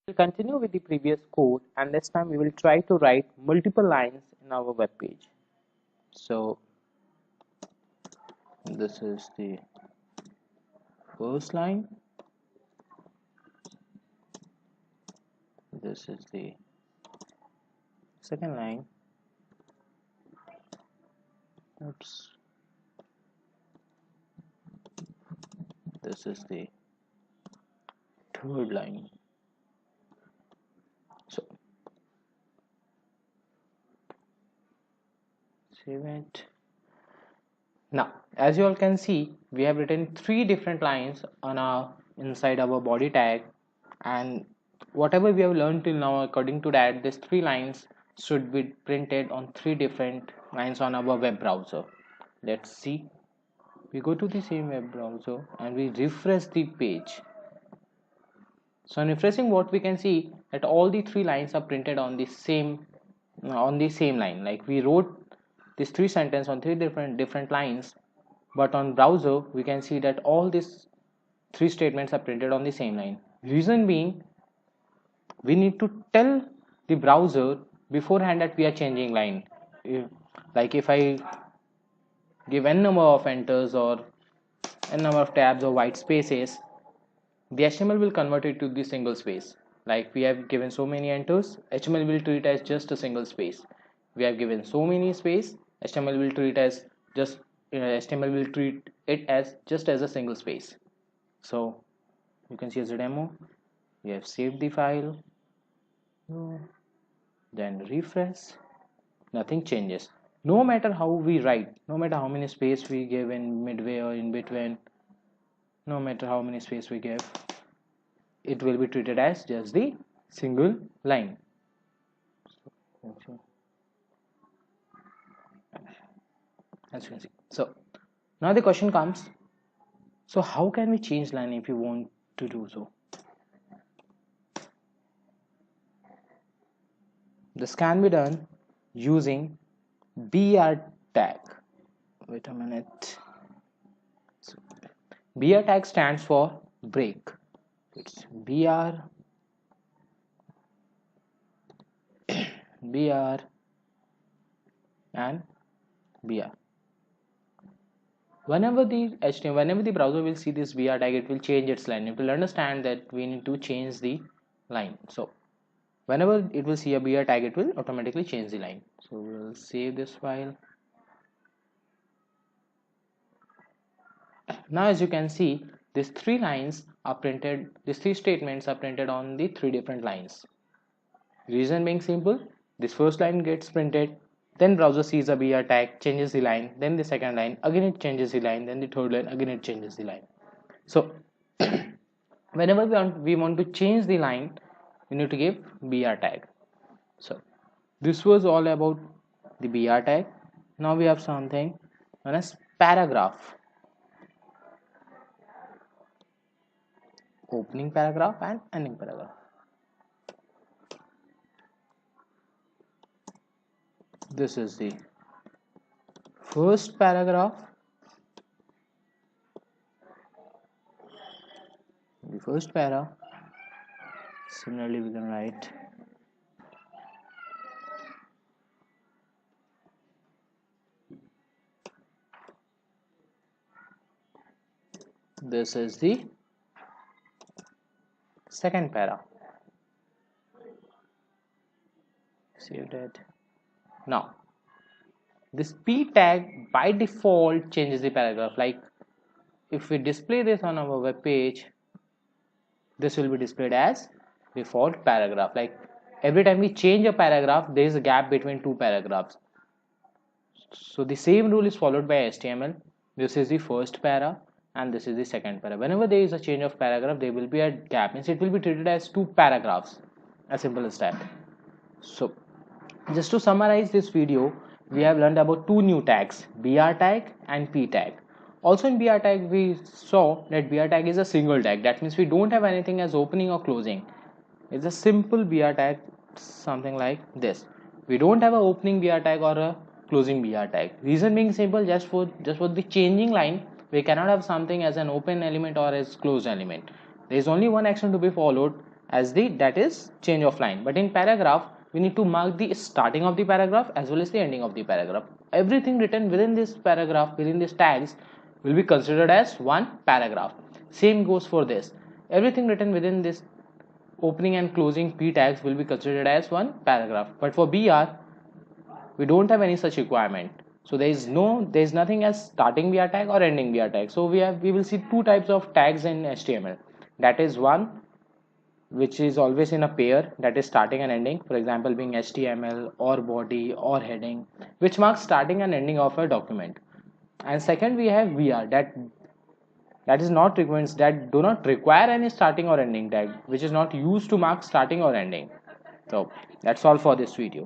We'll continue with the previous code, and this time we will try to write multiple lines in our web page. So this is the first line, this is the second line, oops, this is the third line. So save it. Now as you all can see, we have written three different lines on our inside our body tag, and whatever we have learned till now, according to that, these three lines should be printed on three different lines on our web browser. Let's see. We go to the same web browser and we refresh the page. So on refreshing, what we can see that all the three lines are printed on the same line. Like we wrote these three sentences on three different lines, but on browser we can see that all these three statements are printed on the same line. Reason being, we need to tell the browser beforehand that we are changing line. If I give n number of enters or n number of tabs or white spaces, the HTML will convert it to the single space. Like we have given so many enters, HTML will treat as just a single space. We have given so many space, HTML will treat as just HTML will treat it as just as a single space. So you can see as a demo, we have saved the file, then refresh, nothing changes. No matter how we write, no matter how many space we give in midway or in between, no matter how many space we give, it will be treated as just the single line. As you can see. So now the question comes, so how can we change line if you want to do so? This can be done using BR tag. Wait a minute. So, BR tag stands for break. It's BR and BR. Whenever the browser will see this BR tag, it will change its line. It will understand that we need to change the line. So whenever it will see a BR tag, it will automatically change the line. So we'll save this file. Now as you can see, these three lines are printed, these three statements are printed on the three different lines. Reason being simple, this first line gets printed, then browser sees a BR tag, changes the line, then the second line, again it changes the line, then the third line, again it changes the line. So whenever we want to change the line, we need to give BR tag. So this was all about the BR tag. Now we have something known as paragraph. Opening paragraph and ending paragraph. This is the first paragraph, the first para. Similarly we can write this is the second para. Saved it. Now this P tag by default changes the paragraph. Like if we display this on our web page, this will be displayed as default paragraph. Like every time we change a paragraph, there is a gap between two paragraphs. So the same rule is followed by HTML. This is the first para and this is the second para. Whenever there is a change of paragraph, there will be a gap, means it will be treated as two paragraphs, as simple as that. So just to summarize this video, we have learned about two new tags, BR tag and P tag. Also in BR tag, we saw that BR tag is a single tag. That means we don't have anything as opening or closing. It's a simple BR tag, something like this. We don't have an opening BR tag or a closing BR tag. Reason being simple, just for the changing line, we cannot have something as an open element or as closed element. There is only one action to be followed, as the that is change of line. But in paragraph we need to mark the starting of the paragraph as well as the ending of the paragraph. Everything written within this paragraph, within these tags, will be considered as one paragraph. Same goes for this. Everything written within this opening and closing p tags will be considered as one paragraph. But for br we don't have any such requirement, so there is nothing as starting br tag or ending br tag. So we will see two types of tags in html. That is one which is always in a pair, that is starting and ending, for example being html or body or heading, which marks starting and ending of a document. And second we have vr, that is not requirements, that do not require any starting or ending tag, which is not used to mark starting or ending. So that's all for this video.